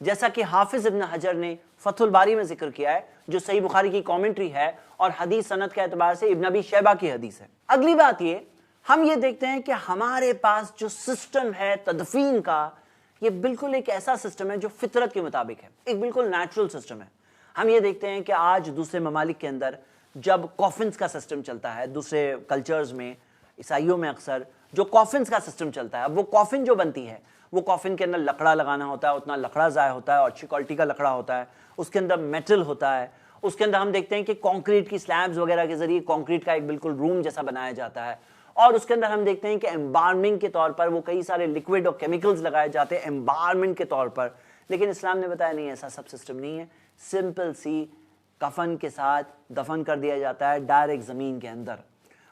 جیسا کہ حافظ ابن حجر نے فتح الباری میں ذکر کیا ہے، جو صحیح بخاری کی کامنٹری ہے اور حدیث سند کے اعتبار سے ابن ابی شیبہ کی حدیث ہے۔ اگلی بات یہ، ہم یہ دیکھتے ہیں کہ ہمارے پاس جو سسٹم ہے تدفین کا، یہ بالکل ایک ایسا سسٹم ہے جو فطرت کے مطابق ہے، ایک بالکل نیچرل سسٹم ہے۔ ہم یہ دیکھتے ہیں کہ آج دوسرے ممالک کے اندر جب کافنز کا سسٹم چلتا ہے، دوسرے کلچرز میں، عیسائیوں میں اکثر جو کافنز کا سسٹم چلتا ہے، اب وہ کافن جو بنتی ہے، وہ کافن کے اندر لکڑا لگانا ہوتا ہے، اتنا لکڑا ضائع ہوتا ہے اور اچھی کوالٹی کا لکڑا ہوتا ہے، اس کے اندر میٹل ہوتا ہے، اس کے اندر ہم دیکھتے ہیں کہ کانکریٹ کی سلیبز وغیرہ کے ذریعے کانکریٹ کا ایک بالکل روم جیسا بنایا جاتا ہے، اور اس کے اندر ہم دیکھتے ہیں کہ امبارمنگ کے طور پر وہ کئی سارے لکوڈ اور کیمیکلز لگائے جاتے ہیں امبارمنٹ کے طور پر۔ لیکن اسلام نے بتایا نہیں، ایسا سب سسٹم نہیں ہے، سمپل سی کفن کے ساتھ دفن کر دیا جاتا ہے ڈائریکٹ زمین کے اندر۔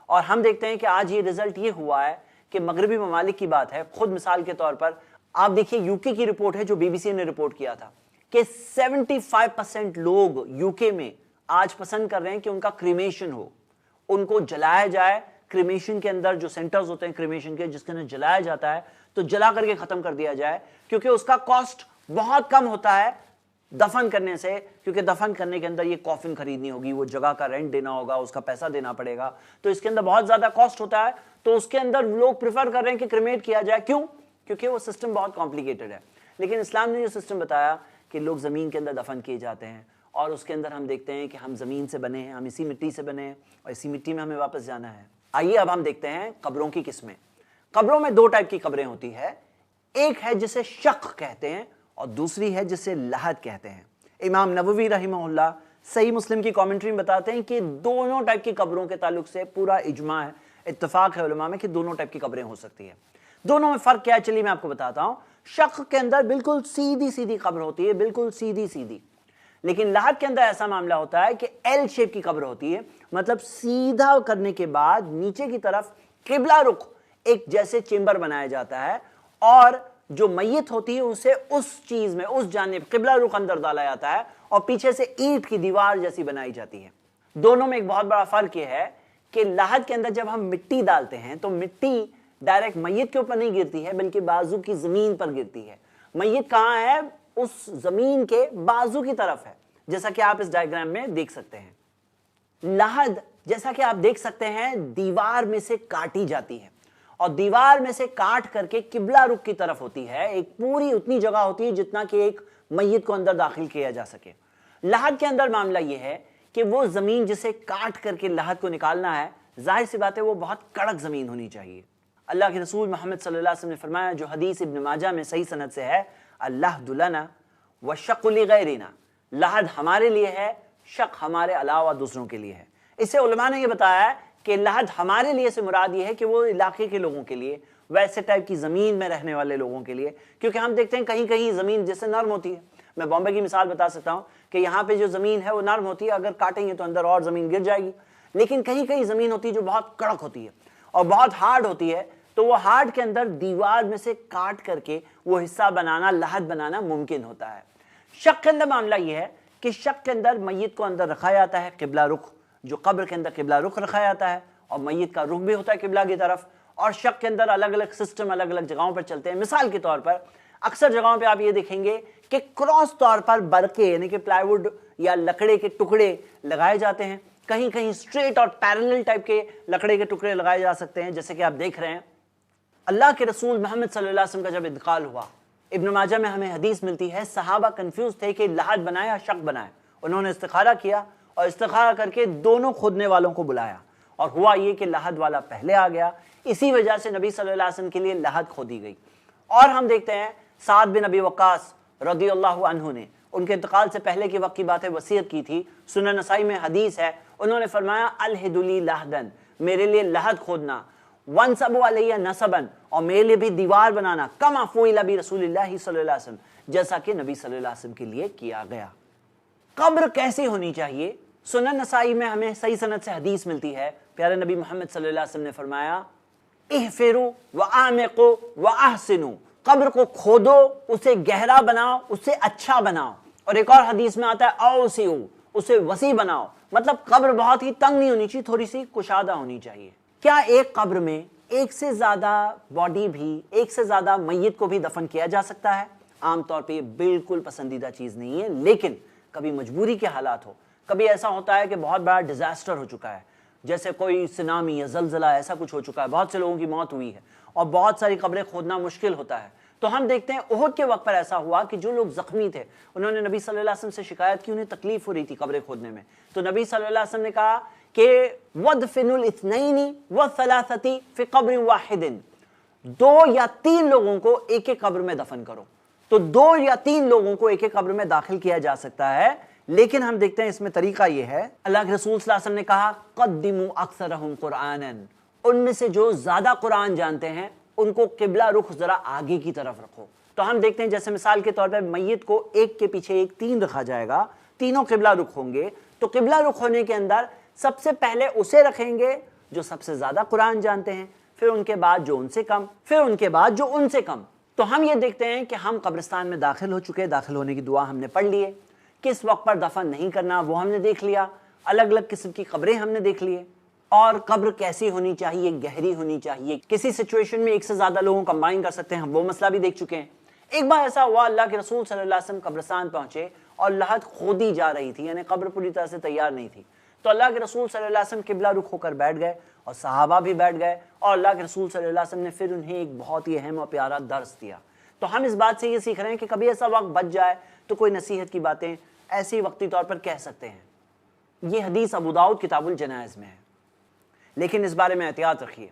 اور ہم دیکھتے ہیں کہ آج یہ رزلٹ یہ ہوا ہے کہ مغربی ممالک کی بات ہے، خود مثال کے طور پر آپ دیکھیے یو کے کی رپورٹ ہے جو بی بی سی نے رپورٹ کیا تھا کہ 75% لوگ یو کے میں آج پسند کر رہے ہیں کہ ان کا کریمیشن ہو، ان کو جلایا جائے۔ کریمیشن کے اندر جو سینٹرز ہوتے ہیں کریمیشن کے، جس کے اندر جلایا جاتا ہے، تو جلا کر کے ختم کر دیا جائے، کیونکہ اس کا کاسٹ بہت کم ہوتا ہے دفن کرنے سے، کیونکہ دفن کرنے کے اندر یہ کافن خریدنی ہوگی، وہ جگہ کا رینٹ دینا ہوگا، اس کا پیسہ دینا پڑے گا، تو اس کے اندر بہت زیادہ کاسٹ ہوتا ہے، تو اس کے اندر لوگ پریفر کر رہے ہیں کہ کریمیٹ کیا جائے۔ کیوں؟ کیونکہ وہ سسٹم بہت کمپلیکیٹڈ ہے۔ لیکن اسلام نے جو سسٹم بتایا کہ لوگ زمین کے اندر دفن کیے جاتے ہیں، اور اس کے اندر ہم دیکھتے ہیں کہ ہم زمین سے بنے ہیں، ہم اسی مٹی سے بنے ہیں، اور اسی مٹی میں ہمیں واپس جانا ہے۔ آئیے اب ہم دیکھتے ہیں قبروں کی قسمیں۔ قبروں میں دو ٹائپ کی قبریں ہوتی ہے، ایک ہے جسے شق کہتے ہیں اور دوسری ہے جسے لحد کہتے ہیں۔ امام نووی رحمہ اللہ صحیح مسلم کی کامنٹری میں بتاتے ہیں کہ دونوں ٹائپ کی قبروں کے تعلق سے پورا اجماع ہے، اتفاق ہے علماء میں کہ دونوں ٹائپ کی قبریں ہو سکتی ہیں۔ دونوں میں فرق کیا ہے چلیے میں آپ کو بتاتا ہوں۔ شق کے اندر بالکل سیدھی سیدھی قبر ہوتی ہے، بالکل سیدھی سیدھی، لیکن لحد کے اندر ایسا معاملہ ہوتا ہے کہ ایل شیپ کی قبر ہوتی ہے، مطلب سیدھا کرنے کے بعد نیچے کی طرف قبلہ رخ ایک جیسے چیمبر بنایا جاتا ہے، اور جو میت ہوتی ہے اسے اس چیز میں اس جانب قبلہ رخ اندر ڈالا جاتا ہے، اور پیچھے سے اینٹ کی دیوار جیسی بنائی جاتی ہے۔ دونوں میں ایک بہت بڑا فرق یہ ہے کہ لحد کے اندر جب ہم مٹی ڈالتے ہیں تو مٹی ڈائریکٹ میت کے اوپر نہیں گرتی ہے، بلکہ بازو کی زمین پر گرتی ہے۔ میت کہاں ہے؟ اس زمین کے بازو کی طرف ہے، جیسا کہ آپ اس ڈائیگرام میں دیکھ سکتے ہیں۔ لحد جیسا کہ آپ دیکھ سکتے ہیں دیوار میں سے کاٹی جاتی ہے، اور دیوار میں سے کاٹ کر کے قبلہ رخ کی طرف ہوتی ہے، ایک پوری اتنی جگہ ہوتی ہے جتنا کہ ایک میت کو اندر داخل کیا جا سکے۔ لحد کے اندر معاملہ یہ ہے کہ وہ زمین جسے کاٹ کر کے لحد کو نکالنا ہے، ظاہر سی بات ہے وہ بہت کڑک زمین ہونی چاہیے۔ اللہ کے رسول محمد صلی اللہ علیہ وسلم نے فرمایا، جو حدیث ابن ماجہ میں صحیح سند سے ہے، اللحد لنا والشق لغیرنا، لحد ہمارے لیے ہے، شق ہمارے علاوہ دوسروں کے لیے ہے۔ اس سے علماء نے یہ بتایا ہے کہ لحد ہمارے لیے سے مراد یہ ہے کہ وہ علاقے کے لوگوں کے لیے، ویسے ٹائپ کی زمین میں رہنے والے لوگوں کے لیے، کیونکہ ہم دیکھتے ہیں کہیں کہیں زمین جیسے نرم ہوتی ہے۔ میں بامبے کی مثال بتا سکتا ہوں کہ یہاں پہ جو زمین ہے وہ نرم ہوتی ہے، اگر کاٹیں گے تو اندر اور زمین گر جائے گی، لیکن کہیں کہیں زمین ہوتی ہے جو بہت کڑک ہوتی ہے اور بہت ہارڈ ہوتی ہے، تو وہ ہارڈ کے اندر دیوار میں سے کاٹ کر کے وہ حصہ بنانا، لحد بنانا ممکن ہوتا ہے۔ شق کے اندر معاملہ یہ ہے کہ شق کے اندر میت کو اندر رکھا جاتا ہے قبلہ رخ، جو قبر کے اندر قبلہ رخ رکھا جاتا ہے، اور میت کا رخ بھی ہوتا ہے قبلہ کی طرف، اور شق کے اندر الگ الگ سسٹم الگ الگ جگہوں پر چلتے ہیں۔ مثال کے طور پر اکثر جگہوں پہ آپ یہ دیکھیں گے کہ کراس طور پر برقے یعنی کہ پلائی ووڈ یا لکڑے کے ٹکڑے لگائے جاتے ہیں، کہیں کہیں اسٹریٹ اور پیرلل ٹائپ کے لکڑے کے ٹکڑے لگائے جا سکتے ہیں، جیسے کہ آپ دیکھ رہے ہیں۔ اللہ کے رسول محمد صلی اللہ علیہ وسلم کا جب انتقال ہوا، ابن ماجہ میں ہمیں حدیث ملتی ہے، صحابہ کنفیوز تھے کہ لحد بنائے یا شق بنائے۔ انہوں نے استخارہ کیا اور استخارہ کر کے دونوں کھودنے والوں کو بلایا، اور ہوا یہ کہ لحد والا پہلے آ گیا، اسی وجہ سے نبی صلی اللہ علیہ وسلم کے لیے لحد کھودی گئی۔ اور ہم دیکھتے ہیں سعد بن ابی وقاص رضی اللہ عنہ نے ان کے انتقال سے پہلے کے وقت کی باتیں وصیت کی تھی، سنن نسائی میں حدیث ہے، انہوں نے فرمایا الہد لی لحدن، میرے لیے لحد کھودنا، وانصبوا علیہ نصبن، اور میرے لیے بھی دیوار بنانا، کما فعل برسول اللہ صلی اللہ علیہ وسلم، جیسا کہ نبی صلی اللہ علیہ وسلم کے لیے کیا گیا۔ قبر کیسی ہونی چاہیے؟ سنن نسائی میں ہمیں صحیح سند سے حدیث ملتی ہے، پیارے نبی محمد صلی اللہ علیہ وسلم نے فرمایا احفروا واعمقوا واحسنوا، قبر کو کھودو، اسے گہرا بناؤ، اسے اچھا بناؤ، اور ایک اور حدیث میں آتا ہے اوسعوا، اسے وسیع بناؤ، مطلب قبر بہت ہی تنگ نہیں ہونی چاہیے، تھوڑی سی کشادہ ہونی چاہیے۔ کیا ایک قبر میں ایک سے زیادہ باڈی بھی، ایک سے زیادہ میت کو بھی دفن کیا جا سکتا ہے؟ عام طور پہ یہ بالکل پسندیدہ چیز نہیں ہے، لیکن کبھی مجبوری کے حالات ہو، کبھی ایسا ہوتا ہے کہ بہت بڑا ڈیزاسٹر ہو چکا ہے، جیسے کوئی سونامی یا زلزلہ ایسا کچھ ہو چکا ہے، بہت سے لوگوں کی موت ہوئی ہے اور بہت ساری قبریں کھودنا مشکل ہوتا ہے، تو ہم دیکھتے ہیں احد کے وقت پر ایسا ہوا کہ جو لوگ زخمی تھے انہوں نے نبی صلی اللہ علیہ وسلم سے شکایت کی، انہیں تکلیف ہو رہی تھی قبریں کھودنے میں، تو نبی صلی اللہ علیہ وسلم نے کہا کہ وَدْفِنُوا الْاِثْنَيْنِ وَالثَّلَاثَةِ فِي قَبْرٍ وَاحِدٍ، 2 یا 3 لوگوں کو ایک ایک قبر میں دفن کرو، تو 2 یا 3 لوگوں کو ایک ایک قبر میں داخل کیا جا سکتا ہے، لیکن ہم دیکھتے ہیں اس میں طریقہ یہ ہے، اللہ کے رسول صلی اللہ علیہ وسلم نے کہا قَدِّمُوا أَكْثَرَهُمْ قُرْآنًا، ان میں سے جو زیادہ قرآن جانتے ہیں ان کو قبلہ رخ ذرا آگے کی طرف رکھو، تو ہم دیکھتے ہیں جیسے مثال کے طور پہ میت کو ایک کے پیچھے ایک 3 رکھا جائے گا، تینوں قبلہ رخ ہوں گے، تو قبلہ رخ ہونے کے اندر سب سے پہلے اسے رکھیں گے جو سب سے زیادہ قرآن جانتے ہیں، پھر ان کے بعد جو ان سے کم، پھر ان کے بعد جو ان سے کم، تو ہم یہ دیکھتے ہیں کہ ہم قبرستان میں داخل ہو چکے، داخل ہونے کی دعا ہم نے پڑھ لی ہے، کس وقت پر دفن نہیں کرنا وہ ہم نے دیکھ لیا، الگ الگ قسم کی قبریں ہم نے دیکھ لی، اور قبر کیسی ہونی چاہیے، گہری ہونی چاہیے، کسی سچویشن میں ایک سے زیادہ لوگوں کمبائن کر سکتے ہیں، ہم وہ مسئلہ بھی دیکھ چکے ہیں۔ ایک بار ایسا ہوا اللہ کے رسول صلی اللہ علیہ وسلم قبرستان پہنچے اور لحد کھودی جا رہی تھی، یعنی قبر پوری طرح سے تیار نہیں تھی، تو اللہ کے رسول صلی اللہ علیہ وسلم قبلہ رخ ہو کر بیٹھ گئے اور صحابہ بھی بیٹھ گئے، اور اللہ کے رسول صلی اللہ علیہ وسلم نے پھر انہیں ایک بہت ہی اہم اور پیارا درس دیا۔ تو ہم اس بات سے یہ سیکھ رہے ہیں کہ کبھی ایسا وقت بچ جائے تو کوئی نصیحت کی باتیں ایسی وقتی طور پر کہہ سکتے ہیں۔ یہ حدیث ابو داؤد کتاب الجنائز میں ہے، لیکن اس بارے میں احتیاط رکھیے،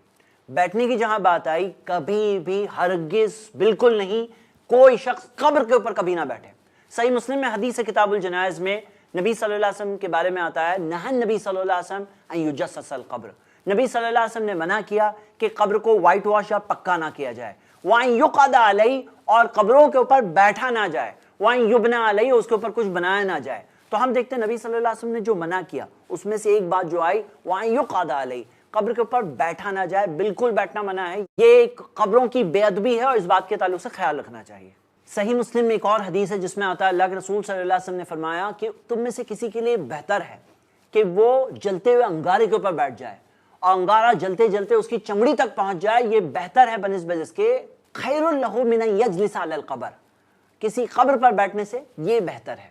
بیٹھنے کی جہاں بات آئی کبھی بھی ہرگز بالکل نہیں، کوئی شخص قبر کے اوپر کبھی نہ بیٹھے۔ صحیح مسلم میں حدیث کتاب الجنائز میں نبی صلی اللہ علیہ وسلم کے بارے میں آتا ہے، نہى النبی صلی اللہ علیہ وسلم ان یجسس القبر، نبی صلی اللہ علیہ وسلم نے منع کیا کہ قبر کو وائٹ واش یا پکا نہ کیا جائے، وَأَن يُقَعَدَ عَلَيْهِ، اور قبروں کے اوپر بیٹھا نہ جائے، وَأَن يُبْنَى عَلَيْهِ، اس کے اوپر کچھ بنایا نہ جائے۔ تو ہم دیکھتے ہیں نبی صلی اللہ علیہ وسلم نے جو منع کیا اس میں سے ایک بات جو آئی، وَأَن يُقَعَدَ عَلَيْهِ، قبر کے اوپر بیٹھا نہ جائے، بالکل بیٹھنا منع ہے، یہ قبروں کی بے ادبی ہے اور اس بات کے تعلق سے خیال رکھنا چاہیے۔ صحیح مسلم میں ایک اور حدیث ہے جس میں آتا ہے اللہ کے رسول صلی اللہ علیہ وسلم نے فرمایا کہ تم میں سے کسی کے لیے بہتر ہے کہ وہ جلتے ہوئے انگارے کے اوپر بیٹھ جائے اور انگارہ جلتے جلتے اس کی چمڑی تک پہنچ جائے، یہ بہتر ہے بنسبت اس کے خیر لہ من ان یجلس علی القبر، کسی قبر پر بیٹھنے سے یہ بہتر ہے۔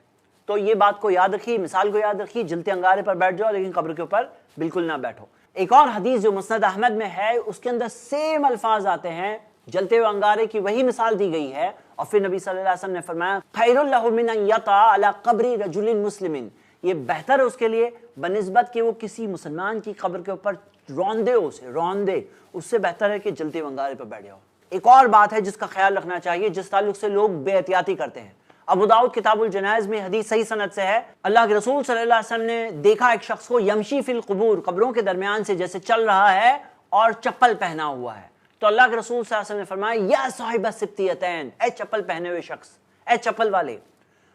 تو یہ بات کو یاد رکھیے، مثال کو یاد رکھیے، جلتے انگارے پر بیٹھ جاؤ لیکن قبر کے اوپر بالکل نہ بیٹھو۔ ایک اور حدیث جو مسند احمد میں ہے اس کے اندر سیم الفاظ آتے ہیں، جلتے ہوئے انگارے کی وہی مثال دی گئی ہے، اور پھر نبی صلی اللہ علیہ وسلم نے فرمایا خیر لہ من ان یطع علی قبر رجل مسلم، یہ بہتر ہے اس کے لیے بنسبت کہ وہ کسی مسلمان کی قبر کے اوپر روندے، اس سے بہتر ہے کہ جلتے ہوئے انگارے پر بیٹھ جاؤ۔ ایک اور بات ہے جس کا خیال رکھنا چاہیے، جس تعلق سے لوگ بے احتیاطی کرتے ہیں، ابو داؤد کتاب الجنائز میں حدیث صحیح سند سے ہے، اللہ کے رسول صلی اللہ علیہ وسلم نے دیکھا ایک شخص کو یمشی فی القبور، قبروں کے درمیان سے جیسے چل رہا ہے اور چپل پہنا ہوا ہے، تو اللہ کے رسول صلی اللہ علیہ وسلم نے فرمایا یا صاحب السبتیتین، اے چپل پہنے ہوئے شخص، اے چپل والے،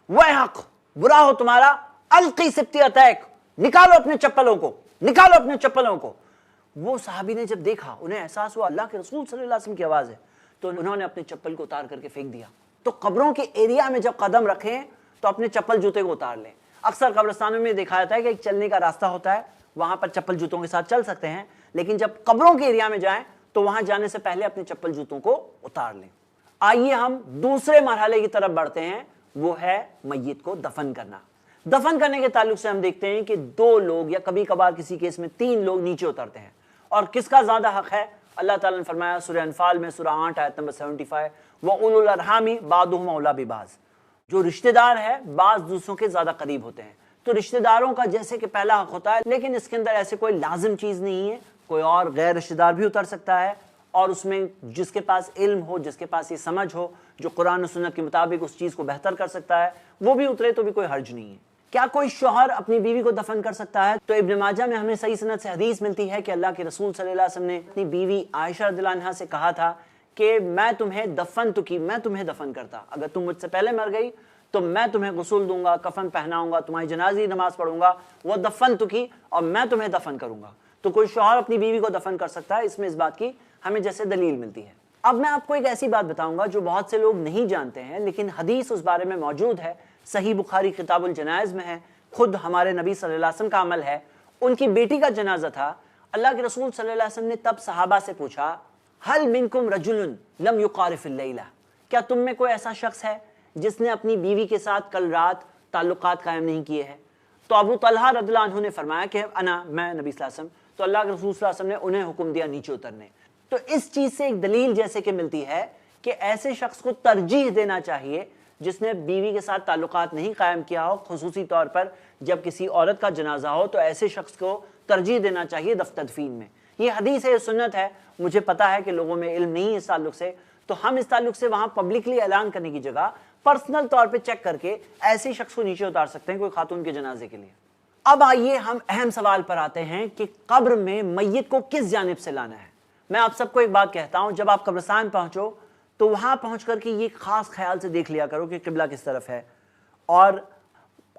ویحک، برا ہو تمہارا، القی سبتیتیک، نکالو اپنے چپلوں کو، نکالو اپنے چپلوں کو۔ وہ صحابی نے جب دیکھا انہیں احساس ہوا اللہ کے رسول صلی اللہ علیہ وسلم کی آواز ہے، تو انہوں نے اپنے چپل کو اتار کر کے پھینک دیا۔ تو قبروں کے ایریا میں جب قدم رکھیں تو اپنے چپل جوتے کو اتار لیں۔ اکثر قبرستانوں میں دیکھا جاتا ہے کہ ایک چلنے کا راستہ ہوتا ہے، وہاں پر چپل جوتوں کے ساتھ چل سکتے ہیں، لیکن جب قبروں کے ایریا میں جائیں تو وہاں جانے سے پہلے اپنے چپل جوتوں کو اتار لیں۔ آئیے ہم دوسرے مرحلے کی طرف بڑھتے ہیں، وہ ہے میت کو دفن کرنا۔ دفن کرنے کے تعلق سے ہم دیکھتے ہیں کہ 2 لوگ یا کبھی کبھار کسی کیس میں 3 لوگ نیچے اترتے ہیں، اور کس کا زیادہ حق ہے؟ اللہ تعالیٰ نے فرمایا سورہ انفال میں سورہ 8 آیت نمبر 75، وَأُولُو الْأَرْحَامِ بَعْضُهُمْ أَوْلَىٰ بِبَعْضٍ، جو رشتہ دار ہے بعض دوسروں کے زیادہ قریب ہوتے ہیں۔ تو رشتہ داروں کا جیسے کہ پہلا حق ہوتا ہے، لیکن اس کے اندر ایسے کوئی لازم چیز نہیں ہے، کوئی اور غیر رشتہ دار بھی اتر سکتا ہے، اور اس میں جس کے پاس علم ہو، جس کے پاس یہ سمجھ ہو، جو قرآن و سنت کے مطابق اس چیز کو بہتر کر سکتا ہے، وہ بھی اترے تو بھی کوئی حرج نہیں ہے۔ کیا کوئی شوہر اپنی بیوی کو دفن کر سکتا ہے؟ تو ابن ماجہ میں ہمیں صحیح سند سے حدیث ملتی ہے کہ اللہ کے رسول صلی اللہ علیہ وسلم نے اپنی بیوی عائشہ رضی اللہ عنہا سے کہا تھا کہ میں تمہیں دفن کرتا، اگر تم مجھ سے پہلے مر گئی تو میں تمہیں غسل دوں گا، کفن پہناؤں گا، تمہاری جنازی نماز پڑھوں گا، وہ دفنتکی، اور میں تمہیں دفن کروں گا۔ تو کوئی شوہر اپنی بیوی کو دفن کر سکتا ہے، اس میں اس بات کی ہمیں جیسے دلیل ملتی ہے۔ اب میں آپ کو ایک ایسی بات بتاؤں گا جو بہت سے لوگ نہیں جانتے ہیں، لیکن حدیث اس بارے میں موجود ہے، صحیح بخاری کتاب الجنائز میں ہے، خود ہمارے نبی صلی اللہ علیہ وسلم کا عمل ہے۔ ان کی بیٹی کا جنازہ تھا، اللہ کے رسول صلی اللہ علیہ وسلم نے تب صحابہ سے پوچھا، هل منکم رجل لم یقارف اللیلہ، کیا تم میں کوئی ایسا شخص ہے جس نے اپنی بیوی کے ساتھ کل رات تعلقات قائم نہیں کیے ہیں؟ تو ابو طلحہ رضی اللہ عنہ نے فرمایا کہ میں نبی صلی اللہ علیہ وسلم، تو اللہ کے رسول صلی اللہ علیہ وسلم نے انہیں حکم دیا نیچے اترنے۔ تو اس چیز سے ایک دلیل جیسے کہ ملتی ہے کہ ایسے شخص کو ترجیح دینا چاہیے جس نے بیوی کے ساتھ تعلقات نہیں قائم کیا ہو، خصوصی طور پر جب کسی عورت کا جنازہ ہو تو ایسے شخص کو ترجیح دینا چاہیے دفن تدفین میں۔ یہ حدیث ہے، یہ سنت ہے، مجھے پتا ہے کہ لوگوں میں علم نہیں ہے اس تعلق سے، تو ہم اس تعلق سے وہاں پبلکلی اعلان کرنے کی جگہ پرسنل طور پہ چیک کر کے ایسے شخص کو نیچے اتار سکتے ہیں کوئی خاتون کے جنازے کے لیے۔ اب آئیے ہم اہم سوال پر آتے ہیں کہ قبر میں میت کو کس جانب سے لانا ہے۔ میں آپ سب کو ایک بات کہتا ہوں، جب آپ قبرستان پہنچو تو وہاں پہنچ کر کے یہ خاص خیال سے دیکھ لیا کرو کہ قبلہ کس طرف ہے، اور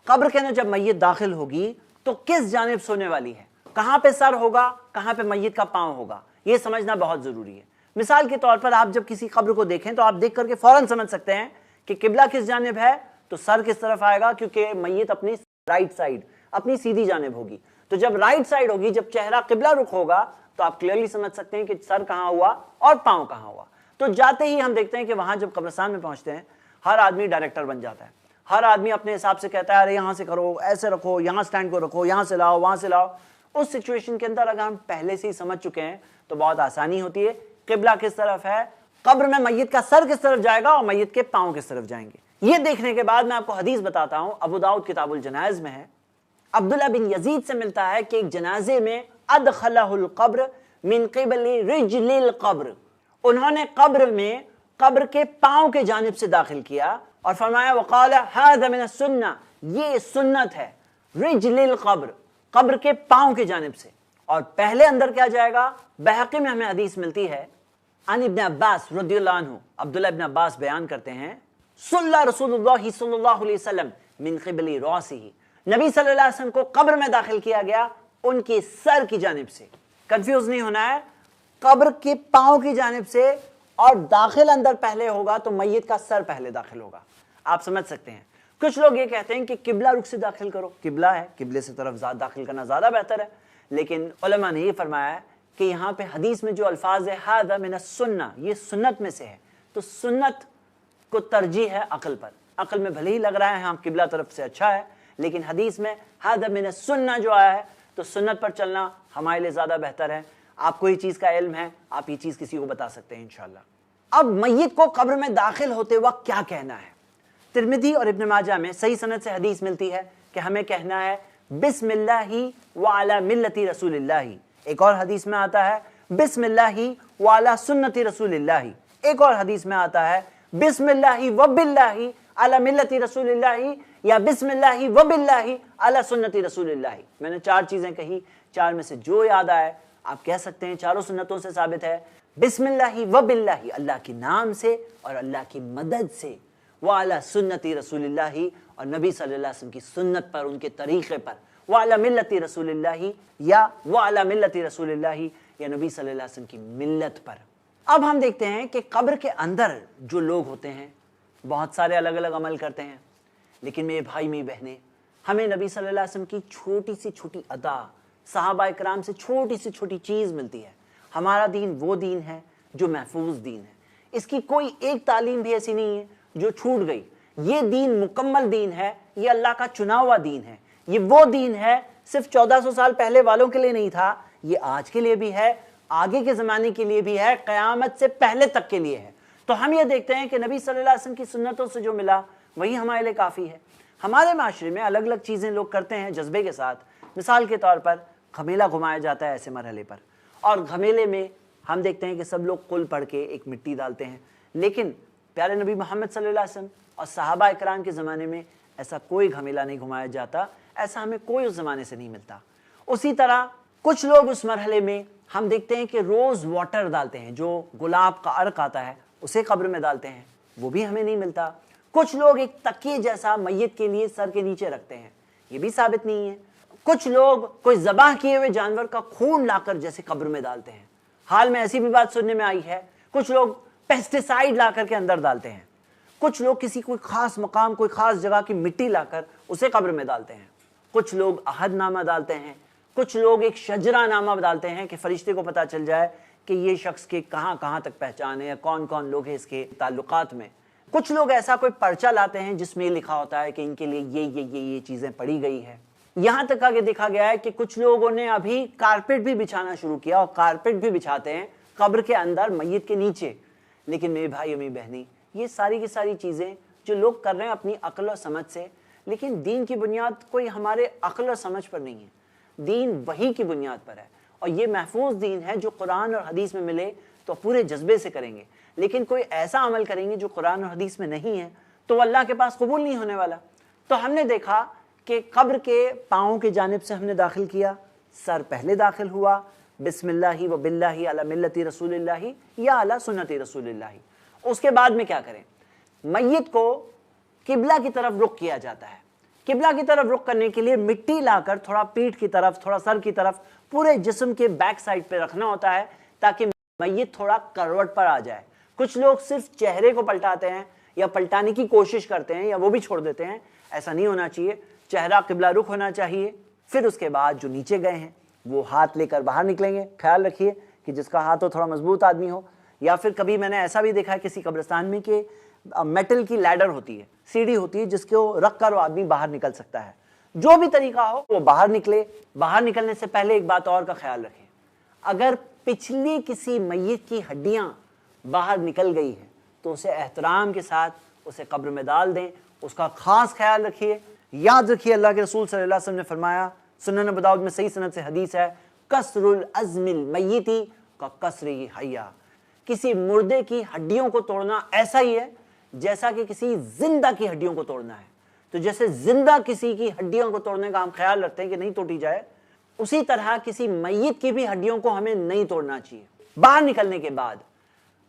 قبر کے اندر جب میت داخل ہوگی تو کس جانب سونے والی ہے، کہاں پہ سر ہوگا، کہاں پہ میت کا پاؤں ہوگا، یہ سمجھنا بہت ضروری ہے۔ مثال کے طور پر آپ جب کسی قبر کو دیکھیں تو آپ دیکھ کر کے فوراً سمجھ سکتے ہیں کہ قبلہ کس جانب ہے، تو سر کس طرف آئے گا، کیونکہ میت اپنی رائٹ سائڈ، اپنی سیدھی جانب ہوگی۔ تو جب رائٹ سائڈ ہوگی، جب چہرہ قبلہ رخ ہوگا تو آپ کلیئرلی سمجھ سکتے ہیں کہ سر کہاں ہوا اور پاؤں کہاں ہوا۔ تو جاتے ہی ہم دیکھتے ہیں کہ وہاں جب قبرستان میں پہنچتے ہیں ہر آدمی ڈائریکٹر بن جاتا ہے، ہر آدمی اپنے حساب سے کہتا ہے ارے یہاں سے کرو، ایسے رکھو، یہاں سٹینڈ کو رکھو، یہاں سے لاؤ، وہاں سے لاؤ۔ اس سچویشن کے اندر اگر ہم پہلے سے ہی سمجھ چکے ہیں تو بہت آسانی ہوتی ہے، قبلہ کس طرف ہے، قبر میں میت کا سر کس طرف جائے گا اور میت کے پاؤں کس طرف جائیں گے۔ یہ دیکھنے کے بعد میں آپ کو حدیث بتاتا ہوں، ابو داؤد کتاب الجنائز میں ہے، عبداللہ بن یزید سے ملتا ہے کہ ایک جنازے میں ادخلہ القبر من قبل رجل القبر، انہوں نے قبر میں قبر کے پاؤں کے جانب سے داخل کیا اور فرمایا وقال هذا من السنہ، یہ سنت ہے، رجل القبر، قبر کے پاؤں کے جانب سے۔ اور پہلے اندر کیا جائے گا؟ بہقی میں ہمیں حدیث ملتی ہے، عن ابن عباس رضی اللہ عنہ، عبداللہ ابن عباس بیان کرتے ہیں، صلی رسول اللہ صلی اللہ علیہ وسلم من قبل راسہ، نبی صلی اللہ علیہ وسلم کو قبر میں داخل کیا گیا ان کے سر کی جانب سے۔ کنفیوز نہیں ہونا ہے، قبر کے پاؤں کی جانب سے، اور داخل اندر پہلے ہوگا تو میت کا سر پہلے داخل ہوگا۔ آپ سمجھ سکتے ہیں۔ کچھ لوگ یہ کہتے ہیں کہ قبلہ رخ سے داخل کرو، قبلہ ہے، قبلے سے طرف داخل کرنا زیادہ بہتر ہے، لیکن علماء نے یہ فرمایا ہے کہ یہاں پہ حدیث میں جو الفاظ ہے ھذا من السنہ، یہ سنت میں سے ہے، تو سنت کو ترجیح ہے عقل پر۔ عقل میں بھلے ہی لگ رہا ہے ہاں قبلہ طرف سے اچھا ہے، لیکن حدیث میں ھذا من السنہ جو آیا ہے تو سنت پر چلنا ہمارے لیے زیادہ بہتر ہے۔ آپ کو یہ چیز کا علم ہے، آپ یہ چیز کسی کو بتا سکتے ہیں انشاءاللہ۔ اب میت کو قبر میں داخل ہوتے وقت کیا کہنا ہے؟ ترمذی اور ابن ماجہ میں صحیح سند سے حدیث ملتی ہے کہ ہمیں کہنا ہے بسم اللہ وعلی ملت رسول اللہ۔ ایک اور حدیث میں آتا ہے بسم اللہ وعلی سنت رسول اللہ۔ ایک اور حدیث میں آتا ہے بسم اللہ وباللہ علی ملت رسول اللہ، یا بسم اللہ وباللہ علی سنت رسول اللہ۔ میں نے چار چیزیں کہی، چار میں سے جو یاد آئے آپ کہہ سکتے ہیں، چاروں سنتوں سے ثابت ہے۔ بسم اللہ وباللہ، اللہ کے نام سے اور اللہ کی مدد سے، وعلی سنت رسول اللہ، اور نبی صلی اللہ علیہ وسلم کی سنت پر، ان کے طریقے پر، وعلی ملت رسول اللہ، یا وعلی ملت رسول اللہ، یا نبی صلی اللہ علیہ وسلم کی ملت پر۔ اب ہم دیکھتے ہیں کہ قبر کے اندر جو لوگ ہوتے ہیں بہت سارے الگ الگ عمل کرتے ہیں، لیکن میرے بھائی میری بہنیں، ہمیں نبی صلی اللہ علیہ وسلم کی چھوٹی سی چھوٹی ادا، صحابہ اکرام سے چھوٹی سی چھوٹی چیز ملتی ہے۔ ہمارا دین وہ دین ہے جو محفوظ دین ہے، اس کی کوئی ایک تعلیم بھی ایسی نہیں ہے جو چھوٹ گئی۔ یہ دین مکمل دین ہے، یہ اللہ کا چنا ہوا دین ہے، یہ وہ دین ہے صرف 1400 سال پہلے والوں کے لیے نہیں تھا، یہ آج کے لیے بھی ہے، آگے کے زمانے کے لیے بھی ہے، قیامت سے پہلے تک کے لیے ہے۔ تو ہم یہ دیکھتے ہیں کہ نبی صلی اللہ علیہ وسلم کی سنتوں سے جو ملا وہی ہمارے لیے کافی ہے۔ ہمارے معاشرے میں الگ الگ چیزیں لوگ کرتے ہیں جذبے کے ساتھ، مثال کے طور پر گھمیلا گھمایا جاتا ہے ایسے مرحلے پر، اور گھمیلے میں ہم دیکھتے ہیں کہ سب لوگ قل پڑھ کے ایک مٹی ڈالتے ہیں، لیکن پیارے نبی محمد صلی اللہ علیہ وسلم اور صحابہ اکرام کے زمانے میں ایسا کوئی گھمیلا نہیں گھمایا جاتا، ایسا ہمیں کوئی اس زمانے سے نہیں ملتا۔ اسی طرح کچھ لوگ اس مرحلے میں ہم دیکھتے ہیں کہ روز واٹر ڈالتے ہیں، جو گلاب کا عرق آتا ہے اسے قبر میں ڈالتے ہیں، وہ بھی ہمیں نہیں ملتا۔ کچھ لوگ ایک تکیے جیسا میت کے لیے سر کے نیچے رکھتے ہیں، یہ بھی ثابت نہیں ہے۔ کچھ لوگ کوئی ذبح کیے ہوئے جانور کا خون لا کر جیسے قبر میں ڈالتے ہیں، حال میں ایسی بھی بات سننے میں آئی ہے۔ کچھ لوگ پیسٹیسائیڈ لا کر کے اندر ڈالتے ہیں، کچھ لوگ کسی کوئی خاص مقام، کوئی خاص جگہ کی مٹی لا کر اسے قبر میں ڈالتے ہیں، کچھ لوگ عہد نامہ ڈالتے ہیں، کچھ لوگ ایک شجرہ نامہ ڈالتے ہیں کہ فرشتے کو پتہ چل جائے کہ یہ شخص کے کہاں کہاں تک پہچان ہے، کون کون لوگ ہیں اس کے تعلقات میں۔ کچھ لوگ ایسا کوئی پرچہ لاتے ہیں جس میں لکھا ہوتا ہے کہ ان کے لیے یہ چیزیں پڑھی گئی ہے. یہاں تک کہ دیکھا گیا ہے کہ کچھ لوگوں نے ابھی کارپیٹ بھی بچھانا شروع کیا اور کارپیٹ بھی بچھاتے ہیں قبر کے اندر میت کے نیچے. لیکن میرے بھائی امی بہنی یہ ساری کی ساری چیزیں جو لوگ کر رہے ہیں اپنی عقل و سمجھ سے, لیکن دین کی بنیاد کوئی ہمارے عقل و سمجھ پر نہیں ہے, دین وحی کی بنیاد پر ہے. اور یہ محفوظ دین ہے جو قرآن اور حدیث میں ملے تو پورے جذبے سے کریں گے, لیکن کوئی ایسا عمل کریں گے جو قرآن اور حدیث میں نہیں ہے تو وہ اللہ کے پاس قبول نہیں ہونے والا. تو ہم نے دیکھا کہ قبر کے پاؤں کی جانب سے ہم نے داخل کیا, سر پہلے داخل ہوا, بسم اللہ و باللہ علی ملت رسول اللہ یا علی سنت رسول اللہ. اس کے بعد میں کیا کریں, میت کو قبلہ کی طرف رخ کیا جاتا ہے. قبلہ کی طرف رخ کرنے کے لیے مٹی لا کر تھوڑا پیٹھ کی طرف, تھوڑا سر کی طرف, پورے جسم کے بیک سائڈ پہ رکھنا ہوتا ہے تاکہ میت تھوڑا کروٹ پر آ جائے. کچھ لوگ صرف چہرے کو پلٹاتے ہیں یا پلٹانے کی کوشش کرتے ہیں یا وہ بھی چھوڑ دیتے ہیں. ایسا نہیں ہونا چاہیے, چہرہ قبلہ رخ ہونا چاہیے. پھر اس کے بعد جو نیچے گئے ہیں وہ ہاتھ لے کر باہر نکلیں گے. خیال رکھیے کہ جس کا ہاتھ ہو تھوڑا مضبوط آدمی ہو, یا پھر کبھی میں نے ایسا بھی دیکھا ہے کسی قبرستان میں کہ میٹل کی لیڈر ہوتی ہے, سیڑھی ہوتی ہے جس کو رکھ کر وہ آدمی باہر نکل سکتا ہے. جو بھی طریقہ ہو وہ باہر نکلے. باہر نکلنے سے پہلے ایک بات اور کا خیال رکھیں, اگر پچھلی کسی میت کی ہڈیاں باہر نکل گئی ہیں تو اسے احترام کے ساتھ اسے قبر میں ڈال دیں. اس کا خاص خیال رکھیے. یاد رکھیے اللہ کے رسول صلی اللہ علیہ وسلم نے فرمایا, سنن ابو داؤد میں صحیح سند سے حدیث ہے, کسر العظم المیتی کا کسر حیا. کسی مردے کی ہڈیوں کو توڑنا ایسا ہی ہے جیسا کہ کسی زندہ کی ہڈیوں کو توڑنا ہے. تو جیسے زندہ کسی کی ہڈیوں کو توڑنے کا ہم خیال رکھتے ہیں کہ نہیں توڑی جائے, اسی طرح کسی میت کی بھی ہڈیوں کو ہمیں نہیں توڑنا چاہیے. باہر نکلنے کے بعد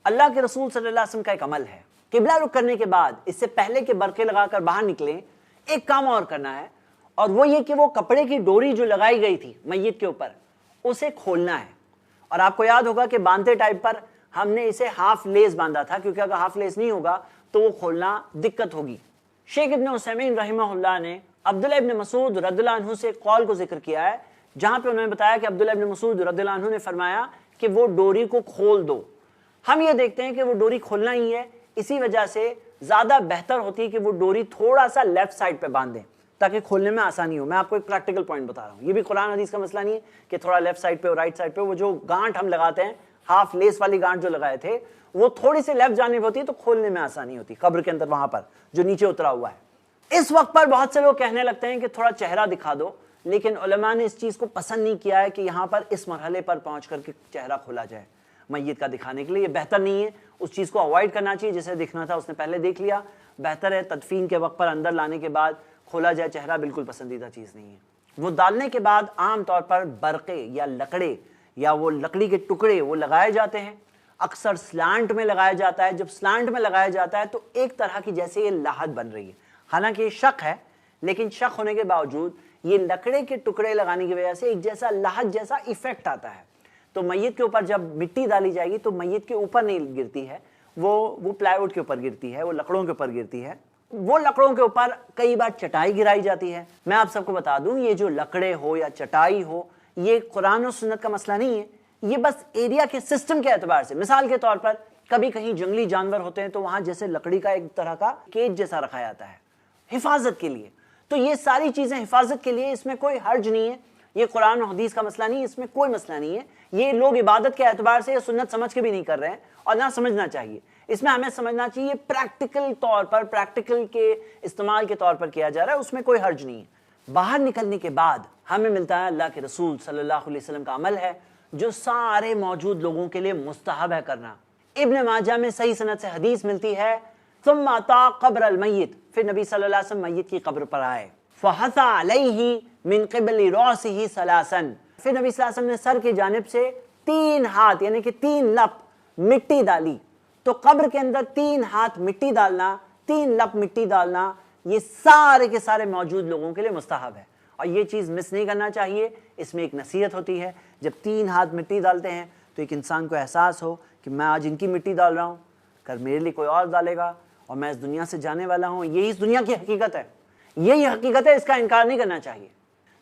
اللہ کے رسول صلی اللہ علیہ وسلم کا ایک عمل ہے, قبلہ رخ کرنے کے بعد اس سے پہلے کہ برقع لگا کر باہر نکلیں ایک کام اور کرنا ہے, اور وہ یہ کہ وہ کپڑے کی ڈوری جو لگائی گئی تھی میت کے اوپر اسے کھولنا ہے. اور آپ کو یاد ہوگا کہ باندھتے ٹائپ پر ہم نے اسے ہاف لیس باندھا تھا, کیونکہ اگر ہاف لیس نہیں ہوگا تو وہ کھولنا دقت ہوگی. شیخ ابن عثیمین رحمہ اللہ نے عبداللہ ابن مسعود رضی اللہ عنہ سے قول کو ذکر کیا ہے, جہاں پہ انہوں نے بتایا کہ عبداللہ ابن مسعود رضی اللہ عنہ نے فرمایا کہ وہ ڈوری کو کھول دو. ہم یہ دیکھتے ہیں کہ وہ ڈوری کھولنا ہی ہے, اسی وجہ سے زیادہ بہتر ہوتی ہے کہ وہ ڈوری تھوڑا سا لیفٹ سائڈ پہ باندھ دیں تاکہ کھولنے میں آسانی ہو. میں آپ کو ایک پریکٹیکل پوائنٹ بتا رہا ہوں, یہ بھی قرآن حدیث کا مسئلہ نہیں ہے کہ تھوڑا لیفٹ سائڈ پہ اور رائٹ سائڈ پہ. وہ جو گانٹ ہم لگاتے ہیں, ہاف لیس والی گانٹ جو لگائے تھے, وہ تھوڑی سی لیفٹ جانب ہوتی ہے تو کھولنے میں آسانی ہوتی قبر کے اندر, وہاں پر جو نیچے اترا ہوا ہے. اس وقت پر بہت سے لوگ کہنے لگتے ہیں کہ تھوڑا چہرہ دکھا دو, لیکن علماء نے اس چیز کو پسند نہیں کیا ہے کہ یہاں پر اس مرحلے پر پہنچ کر کے چہرہ کھولا جائے میت کا دکھانے کے لیے. یہ بہتر نہیں ہے, اس چیز کو اوائڈ کرنا چاہیے. جسے دکھنا تھا اس نے پہلے دیکھ لیا, بہتر ہے تدفین کے وقت پر اندر لانے کے بعد کھولا جائے چہرہ, بالکل پسندیدہ چیز نہیں ہے. وہ ڈالنے کے بعد عام طور پر برقے یا لکڑے یا وہ لکڑی کے ٹکڑے وہ لگائے جاتے ہیں. اکثر سلانٹ میں لگایا جاتا ہے. جب سلانٹ میں لگایا جاتا ہے تو ایک طرح کی جیسے یہ لاحت بن رہی ہے, حالانکہ یہ شک ہے, لیکن شک ہونے کے باوجود یہ لکڑے کے ٹکڑے لگانے کی وجہ سے ایک جیسا لاحت جیسا ایفیکٹ آتا ہے. تو میت کے اوپر جب مٹی ڈالی جائے گی تو میت کے اوپر نہیں گرتی ہے, وہ پلائی ووڈ کے اوپر گرتی ہے, وہ لکڑوں کے اوپر گرتی ہے. وہ لکڑوں کے اوپر کئی بار چٹائی گرائی جاتی ہے. میں آپ سب کو بتا دوں, یہ جو لکڑے ہو یا چٹائی ہو, یہ قرآن و سنت کا مسئلہ نہیں ہے, یہ بس ایریا کے سسٹم کے اعتبار سے. مثال کے طور پر کبھی کہیں جنگلی جانور ہوتے ہیں تو وہاں جیسے لکڑی کا ایک طرح کا کیج جیسا رکھا جاتا ہے حفاظت کے لیے. تو یہ ساری چیزیں حفاظت کے لیے, اس میں کوئی حرج نہیں ہے. یہ قرآن و حدیث کا مسئلہ نہیں ہے, اس میں کوئی مسئلہ نہیں ہے. یہ لوگ عبادت کے اعتبار سے یہ سنت سمجھ کے بھی نہیں کر رہے ہیں, اور نہ سمجھنا چاہیے. اس میں ہمیں سمجھنا چاہیے پریکٹیکل طور پر, پریکٹیکل کے استعمال کے طور پر کیا جا رہا ہے, اس میں کوئی حرج نہیں ہے. باہر نکلنے کے بعد ہمیں ملتا ہے اللہ کے رسول صلی اللہ علیہ وسلم کا عمل ہے جو سارے موجود لوگوں کے لیے مستحب ہے کرنا. ابن ماجہ میں صحیح سند سے حدیث ملتی ہے, ثم اتا قبر المیت, پھر نبی صلی اللہ علیہ وسلم میت کی قبر پر آئے, فحثى علیہ من قبل رأسہ ثلاثا, پھر نبی صلی اللہ علیہ وسلم نے سر کی جانب سے 3 ہاتھ یعنی کہ 3 لپ مٹی ڈالی. تو قبر کے اندر 3 ہاتھ مٹی ڈالنا, 3 لپ مٹی ڈالنا, یہ سارے کے سارے موجود لوگوں کے لیے مستحب ہے. اور یہ چیز مس نہیں کرنا چاہیے. اس میں ایک نصیحت ہوتی ہے, جب 3 ہاتھ مٹی ڈالتے ہیں تو ایک انسان کو احساس ہو کہ میں آج ان کی مٹی ڈال رہا ہوں, کل میرے لیے کوئی اور ڈالے گا, اور میں اس دنیا سے جانے والا ہوں. یہی اس دنیا کی حقیقت ہے, یہی حقیقت ہے, اس کا انکار نہیں کرنا چاہیے.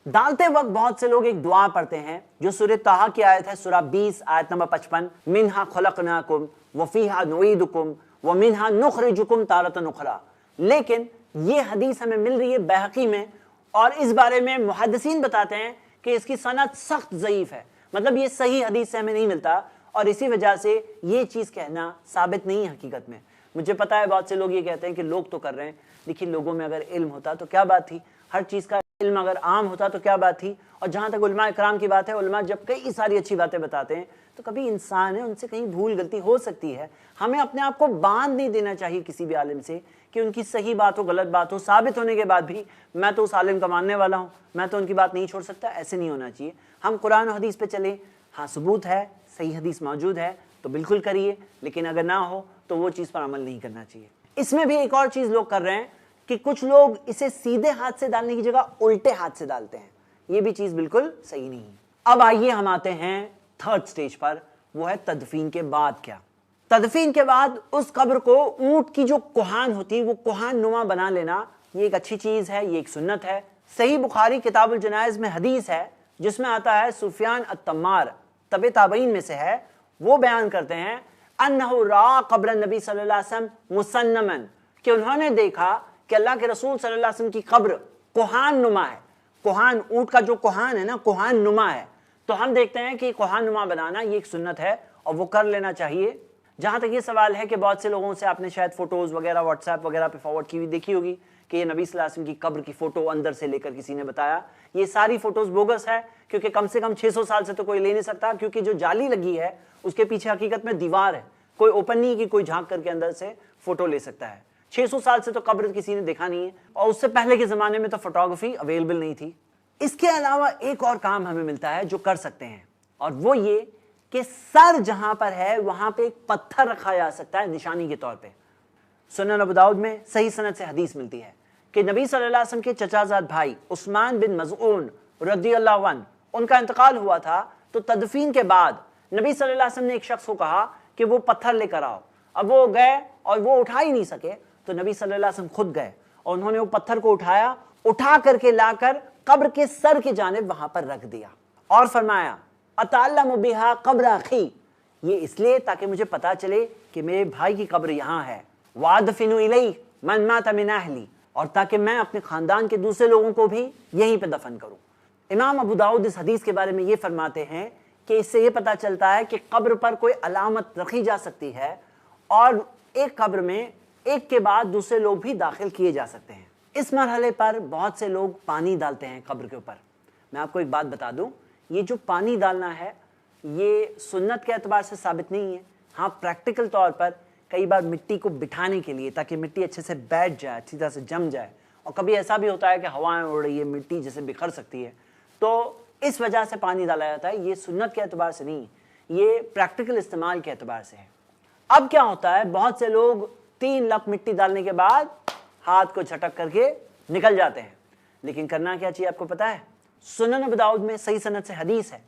ڈالتے وقت بہت سے لوگ ایک دعا پڑھتے ہیں جو سورہ طٰہٰ کی آیت ہے, سورہ 20 آیت نمبر 55, منہا خلقناکم وفیہا نعیدکم وَمِنْهَا نُخْرِجُكُمْ تَارَةً أُخْرَىٰ. لیکن یہ حدیث ہمیں مل رہی ہے بیہقی میں، اور اس بارے میں محدثین بتاتے ہیں کہ اس کی سند سخت ضعیف ہے، مطلب یہ صحیح حدیث سے ہمیں نہیں ملتا، اور اسی وجہ سے یہ چیز کہنا ثابت نہیں ہے حقیقت میں. مجھے پتا ہے بہت سے لوگ یہ کہتے ہیں کہ لوگ تو کر رہے ہیں، لیکن لوگوں میں اگر علم ہوتا تو کیا بات تھی، ہر چیز کا علم اگر عام ہوتا تو کیا بات تھی. اور جہاں تک علماء اکرام کی بات ہے، علماء جب کئی ساری اچھی باتیں بتاتے ہیں تو کبھی انسان ہے، ان سے کہیں بھول غلطی ہو سکتی ہے. ہمیں اپنے آپ کو باندھ نہیں دینا چاہیے کسی بھی عالم سے کہ ان کی صحیح بات ہو غلط بات ہو، ثابت ہونے کے بعد بھی میں تو اس عالم کا ماننے والا ہوں، میں تو ان کی بات نہیں چھوڑ سکتا. ایسے نہیں ہونا چاہیے. ہم قرآن و حدیث پہ چلیں، ہاں ثبوت ہے، صحیح حدیث موجود ہے تو بالکل کریے، لیکن اگر نہ ہو تو وہ چیز پر عمل نہیں کرنا چاہیے. اس میں بھی ایک اور چیز لوگ کر رہے ہیں کہ کچھ لوگ اسے سیدھے ہاتھ سے ڈالنے کی جگہ الٹے ہاتھ سے ڈالتے ہیں. یہ بھی چیز بالکل صحیح نہیں ہے. اب آئیے ہم آتے ہیں تھرڈ سٹیج پر، وہ ہے تدفین کے بعد کیا. تدفین کے بعد اس قبر کو اونٹ کی جو کوہان ہوتی ہے وہ کوہان نما بنا لینا، یہ ایک اچھی چیز ہے، یہ ایک سنت ہے. صحیح بخاری کتاب الجنائز میں حدیث ہے جس میں آتا ہے، سفیان التمار تبع تابعین میں سے ہے، وہ بیان کرتے ہیں انہ را قبر النبی صلی اللہ علیہ وسلم مسنما، کہ انہوں نے دیکھا کہ اللہ کے رسول صلی اللہ علیہ وسلم کی قبر کوہان نما ہے. کوہان اونٹ کا جو کوہان ہے نا، کوہان نما ہے. تو ہم دیکھتے ہیں کہ کوہان نما بنانا یہ ایک سنت ہے اور وہ کر لینا چاہیے. جہاں تک یہ سوال ہے کہ بہت سے لوگوں سے آپ نے شاید فوٹوز وغیرہ واٹس ایپ وغیرہ پہ فارورڈ کی ہوئی دیکھی ہوگی کہ یہ نبی صلی اللہ علیہ وسلم کی قبر کی فوٹو اندر سے لے کر کسی نے بتایا. یہ ساری فوٹوز بوگس ہے، کیونکہ کم سے کم 600 سال سے تو کوئی لے نہیں سکتا، کیونکہ جو جالی لگی ہے اس کے پیچھے حقیقت میں دیوار ہے، کوئی اوپن نہیں کہ کوئی جھانک کر کے اندر سے فوٹو لے سکتا ہے. 600 سال سے تو قبر کسی نے دیکھا نہیں ہے، اور اس سے پہلے کے زمانے میں تو فوٹوگرافی اویلیبل نہیں تھی. اس کے علاوہ ایک اور کام ہمیں ملتا ہے جو کر سکتے ہیں، اور وہ یہ کہ سر جہاں پر ہے وہاں پہ ایک پتھر رکھا جا سکتا ہے نشانی کے طور پہ. سنن ابو داؤد میں صحیح سند سے حدیث ملتی ہے کہ نبی صلی اللہ علیہ وسلم کے چچا زاد بھائی عثمان بن مظعون رضی اللہ عنہ، ان کا انتقال ہوا تھا. تو تدفین کے بعد نبی صلی اللہ علیہ وسلم نے ایک شخص کو کہا کہ وہ پتھر لے کر آؤ. اب وہ گئے اور وہ اٹھا ہی نہیں سکے، تو نبی صلی اللہ علیہ وسلم خود گئے اور انہوں نے وہ پتھر کو اٹھایا، اٹھا کر کے لا کر قبر کے سر کی جانب وہاں پر رکھ دیا، اور فرمایا اتعلم بہا قبر اخی، یہ اس لیے تاکہ مجھے پتا چلے کہ میرے بھائی کی قبر یہاں ہے. وادفن الیہ من مات من اہلی، اور تاکہ میں اپنے خاندان کے دوسرے لوگوں کو بھی یہیں پہ دفن کروں. امام ابو داؤد اس حدیث کے بارے میں یہ فرماتے ہیں کہ اس سے یہ پتا چلتا ہے کہ قبر پر کوئی علامت رکھی جا سکتی ہے، اور ایک قبر میں ایک کے بعد دوسرے لوگ بھی داخل کیے جا سکتے ہیں. اس مرحلے پر بہت سے لوگ پانی ڈالتے ہیں قبر کے اوپر. میں آپ کو ایک بات بتا دوں، یہ جو پانی ڈالنا ہے یہ سنت کے اعتبار سے ثابت نہیں ہے. ہاں پریکٹیکل طور پر کئی بار مٹی کو بٹھانے کے لیے، تاکہ مٹی اچھے سے بیٹھ جائے، اچھی طرح سے جم جائے، اور کبھی ایسا بھی ہوتا ہے کہ ہوائیں اڑ رہی ہے، مٹی جیسے بکھر سکتی ہے، تو اس وجہ سے پانی ڈالا جاتا ہے. یہ سنت کے اعتبار سے نہیں، یہ پریکٹیکل استعمال کے اعتبار سے ہے. اب کیا ہوتا ہے، بہت سے لوگ 3 لپ مٹی ڈالنے کے بعد ہاتھ کو جھٹک کر کے نکل جاتے ہیں. لیکن کرنا کیا چاہیے آپ کو پتا ہے؟ سنن ابو داؤد میں صحیح سند سے حدیث ہے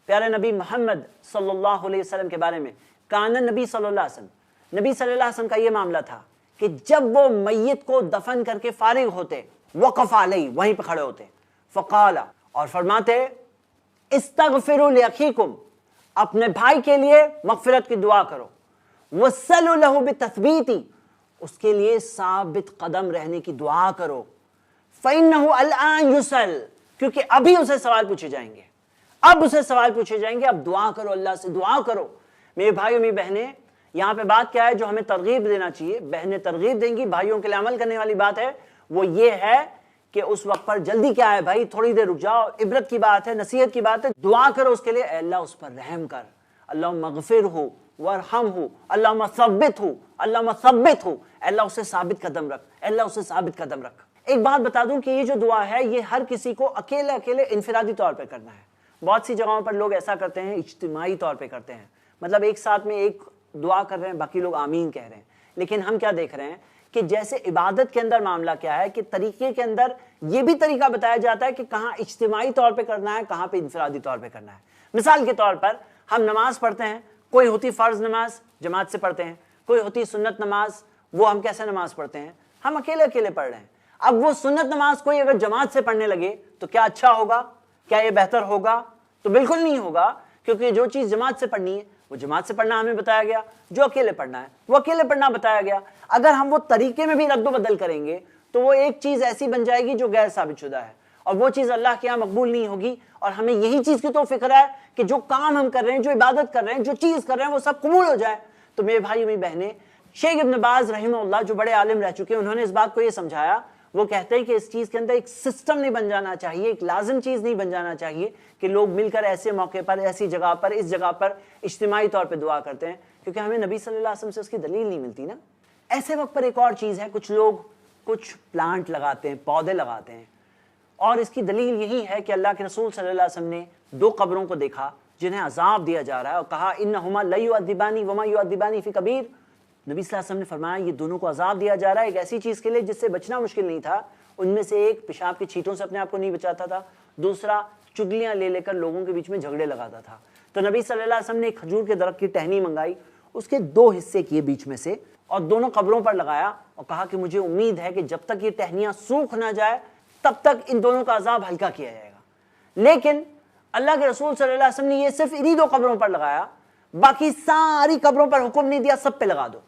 پیارے نبی محمد صلی اللہ علیہ وسلم کے بارے میں. کان نبی صلی اللہ علیہ وسلم، نبی صلی اللہ علیہ وسلم کا یہ معاملہ تھا کہ جب وہ میت کو دفن کر کے فارغ ہوتے، وقف علیہ، وہیں پہ کھڑے ہوتے، فقال، اور فرماتے استغفروا لاخیکم، اپنے بھائی کے لیے مغفرت کی دعا کرو، وصلوا له بالتثبیت، اس کے لیے ثابت قدم رہنے کی دعا کرو، فإنه الآن يسأل، کیونکہ ابھی اسے سوال پوچھے جائیں گے، اب اسے سوال پوچھے جائیں گے. اب دعا کرو، اللہ سے دعا کرو. میرے بھائیوں میری بہنیں، یہاں پہ بات کیا ہے جو ہمیں ترغیب دینا چاہیے، بہنیں ترغیب دیں گی، بھائیوں کے لیے عمل کرنے والی بات ہے وہ یہ ہے کہ اس وقت پر جلدی کیا ہے بھائی، تھوڑی دیر رک جاؤ. عبرت کی بات ہے، نصیحت کی بات ہے، دعا کرو اس کے لیے، اے اللہ اس پر رحم کر، اللہم اغفرہ وارحمہ، اللہم ثبتہ، اللہم ثبتہ، اے اللہ اسے ثابت قدم رکھ، اے اللہ اسے ثابت قدم رکھ. ایک بات بتا دوں کہ یہ جو دعا ہے یہ ہر کسی کو اکیلے انفرادی طور پہ کرنا ہے. بہت سی جگہوں پر لوگ ایسا کرتے ہیں، اجتماعی طور پہ کرتے ہیں، مطلب ایک ساتھ میں ایک دعا کر رہے ہیں، باقی لوگ آمین کہہ رہے ہیں. لیکن ہم کیا دیکھ رہے ہیں کہ جیسے عبادت کے اندر معاملہ کیا ہے کہ طریقے کے اندر یہ بھی طریقہ بتایا جاتا ہے کہ کہاں اجتماعی طور پہ کرنا ہے، کہاں پہ انفرادی طور پہ کرنا ہے. مثال کے طور پر ہم نماز پڑھتے ہیں، کوئی ہوتی فرض نماز جماعت سے پڑھتے ہیں، کوئی ہوتی سنت نماز، وہ ہم کیسے نماز پڑھتے ہیں، ہم اکیلے پڑھ رہے ہیں. اب وہ سنت نماز کوئی اگر جماعت سے پڑھنے لگے تو کیا اچھا ہوگا؟ کیا یہ بہتر ہوگا؟ تو بالکل نہیں ہوگا، کیونکہ جو چیز جماعت سے پڑھنی ہے وہ جماعت سے پڑھنا ہمیں بتایا گیا، جو اکیلے پڑھنا ہے وہ اکیلے پڑھنا بتایا گیا۔ اگر ہم وہ طریقے میں بھی رد و بدل کریں گے تو وہ ایک چیز ایسی بن جائے گی جو غیر ثابت شدہ ہے، اور وہ چیز اللہ کے یہاں مقبول نہیں ہوگی۔ اور ہمیں یہی چیز کی تو فکر ہے کہ جو کام ہم کر رہے ہیں، جو عبادت کر رہے ہیں، جو چیز کر رہے ہیں، وہ سب قبول ہو جائے۔ تو میرے بھائی میری بہنیں، شیخ ابن باز رحمہ اللہ جو بڑے عالم رہ چکے ہیں، انہوں نے اس بات کو یہ سمجھایا، وہ کہتے ہیں کہ اس چیز کے اندر ایک سسٹم نہیں بن جانا چاہیے، ایک لازم چیز نہیں بن جانا چاہیے کہ لوگ مل کر ایسے موقع پر، ایسی جگہ پر، اس جگہ پر اجتماعی طور پہ دعا کرتے ہیں، کیونکہ ہمیں نبی صلی اللہ علیہ وسلم سے اس کی دلیل نہیں ملتی نا۔ ایسے وقت پر ایک اور چیز ہے، کچھ لوگ کچھ پلانٹ لگاتے ہیں، پودے لگاتے ہیں، اور اس کی دلیل یہی ہے کہ اللہ کے رسول صلی اللہ علیہ وسلم نے دو قبروں کو دیکھا جنہیں عذاب دیا جا رہا ہے، اور کہا انہما لیعذبانی وما یعذبانی فی کبیر۔ نبی صلی اللہ علیہ وسلم نے فرمایا یہ دونوں کو عذاب دیا جا رہا ہے ایک ایسی چیز کے لیے جس سے بچنا مشکل نہیں تھا۔ ان میں سے ایک پیشاب کی چھینٹوں سے اپنے آپ کو نہیں بچاتا تھا، دوسرا چگلیاں لے کر لوگوں کے بیچ میں جھگڑے لگاتا تھا۔ تو نبی صلی اللہ علیہ وسلم نے ایک کھجور کے درخت کی ٹہنی منگائی، اس کے دو حصے کیے بیچ میں سے، اور دونوں قبروں پر لگایا، اور کہا کہ مجھے امید ہے کہ جب تک یہ ٹہنیاں سوکھ نہ جائے تب تک ان دونوں کا عذاب ہلکا کیا جائے گا۔ لیکن اللہ کے رسول صلی اللہ علیہ وسلم نے یہ صرف انہی دو قبروں پر لگایا، باقی ساری قبروں پر حکم نہیں دیا سب پہ لگا دو۔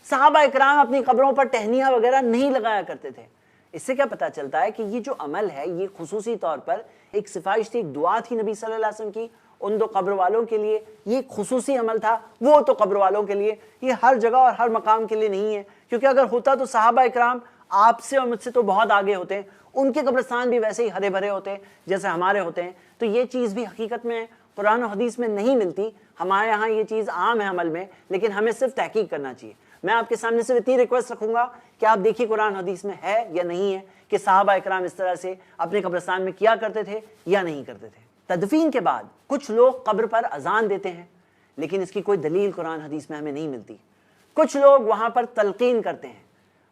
صحابہ اکرام اپنی قبروں پر ٹہنیاں وغیرہ نہیں لگایا کرتے تھے۔ اس سے کیا پتہ چلتا ہے کہ یہ جو عمل ہے یہ خصوصی طور پر ایک سفارش تھی، ایک دعا تھی نبی صلی اللہ علیہ وسلم کی ان دو قبر والوں کے لیے، یہ ایک خصوصی عمل تھا وہ تو قبر والوں کے لیے، یہ ہر جگہ اور ہر مقام کے لیے نہیں ہے، کیونکہ اگر ہوتا تو صحابہ اکرام آپ سے اور مجھ سے تو بہت آگے ہوتے ہیں، ان کے قبرستان بھی ویسے ہی ہرے بھرے ہوتے ہیں جیسے ہمارے ہوتے ہیں۔ تو یہ چیز بھی حقیقت میں قرآن و حدیث میں نہیں ملتی، ہمارے یہاں یہ چیز عام ہے عمل میں، لیکن ہمیں صرف تحقیق کرنا چاہیے۔ میں آپ کے سامنے صرف اتنی ریکویسٹ رکھوں گا کہ آپ دیکھیے قرآن حدیث میں ہے یا نہیں ہے کہ صحابہ اکرام اس طرح سے اپنے قبرستان میں کیا کرتے تھے یا نہیں کرتے تھے۔ تدفین کے بعد کچھ لوگ قبر پر اذان دیتے ہیں، لیکن اس کی کوئی دلیل قرآن حدیث میں ہمیں نہیں ملتی۔ کچھ لوگ وہاں پر تلقین کرتے ہیں،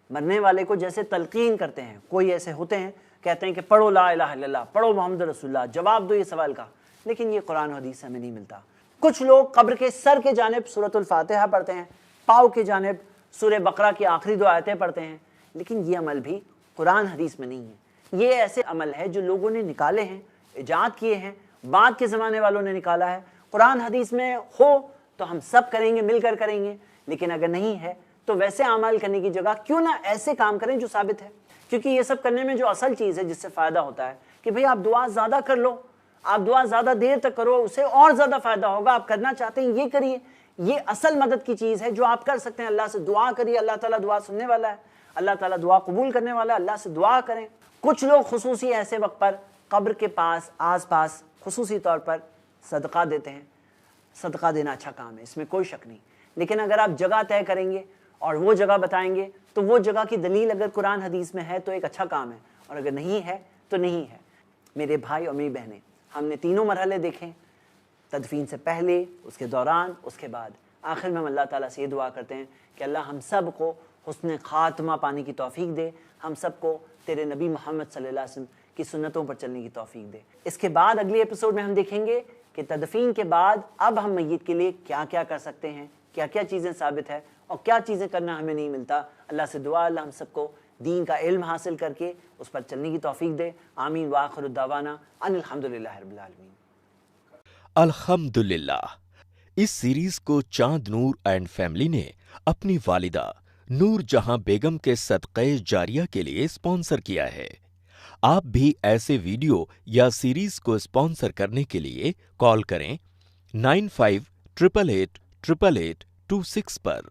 مرنے والے کو جیسے تلقین کرتے ہیں، کوئی ایسے ہوتے ہیں کہتے ہیں کہ پڑھو لا الہ الا اللہ، پڑھو محمد رسول اللہ، جواب دو یہ سوال کا، لیکن یہ قرآن حدیث سے ہمیں نہیں ملتا۔ کچھ لوگ قبر کے سر کے جانب سورۃ الفاتحہ پڑھتے ہیں، پاؤں کے جانب سورہ بقرہ کی آخری دو آیتیں پڑھتے ہیں، لیکن یہ عمل بھی قرآن حدیث میں نہیں ہے۔ یہ ایسے عمل ہے جو لوگوں نے نکالے ہیں، ایجاد کیے ہیں، بعد کے زمانے والوں نے نکالا ہے۔ قرآن حدیث میں ہو تو ہم سب کریں گے، مل کر کریں گے، لیکن اگر نہیں ہے تو ویسے اعمال کرنے کی جگہ کیوں نہ ایسے کام کریں جو ثابت ہے، کیونکہ یہ سب کرنے میں جو اصل چیز ہے جس سے فائدہ ہوتا ہے کہ بھئی آپ دعا زیادہ کر لو، آپ دعا زیادہ دیر تک کرو، اسے اور زیادہ فائدہ ہوگا، آپ کرنا چاہتے ہیں یہ کریے، یہ اصل مدد کی چیز ہے جو آپ کر سکتے ہیں۔ اللہ سے دعا کریے، اللہ تعالیٰ دعا سننے والا ہے، اللہ تعالیٰ دعا قبول کرنے والا ہے، اللہ سے دعا کریں۔ کچھ لوگ خصوصی ایسے وقت پر قبر کے پاس آس پاس خصوصی طور پر صدقہ دیتے ہیں۔ صدقہ دینا اچھا کام ہے، اس میں کوئی شک نہیں، لیکن اگر آپ جگہ طے کریں گے اور وہ جگہ بتائیں گے تو وہ جگہ کی دلیل اگر قرآن حدیث میں ہے تو ایک اچھا کام ہے، اور اگر نہیں ہے تو نہیں ہے۔ میرے بھائی اور میری بہنیں، ہم نے تینوں مرحلے دیکھیں، تدفین سے پہلے، اس کے دوران، اس کے بعد۔ آخر میں ہم اللہ تعالیٰ سے یہ دعا کرتے ہیں کہ اللہ ہم سب کو حسن خاتمہ پانے کی توفیق دے، ہم سب کو تیرے نبی محمد صلی اللہ علیہ وسلم کی سنتوں پر چلنے کی توفیق دے۔ اس کے بعد اگلی ایپیسوڈ میں ہم دیکھیں گے کہ تدفین کے بعد اب ہم میت کے لیے کیا کیا کر سکتے ہیں، کیا کیا چیزیں ثابت ہے اور کیا چیزیں کرنا ہمیں نہیں ملتا۔ اللہ سے دعا اللہ ہم سب کو دین کا علم حاصل کر کے اس پر چلنے کی توفیق دے۔ آمین وآخر الدعوانا ان الحمدللہ رب العالمین۔ الحمدللہ، اس سیریز کو چاند نور اینڈ فیملی نے اپنی والدہ نور جہاں بیگم کے صدقہ جاریہ کے لیے اسپانسر کیا ہے۔ آپ بھی ایسے ویڈیو یا سیریز کو اسپانسر کرنے کے لیے کال کریں 9588888826 پر۔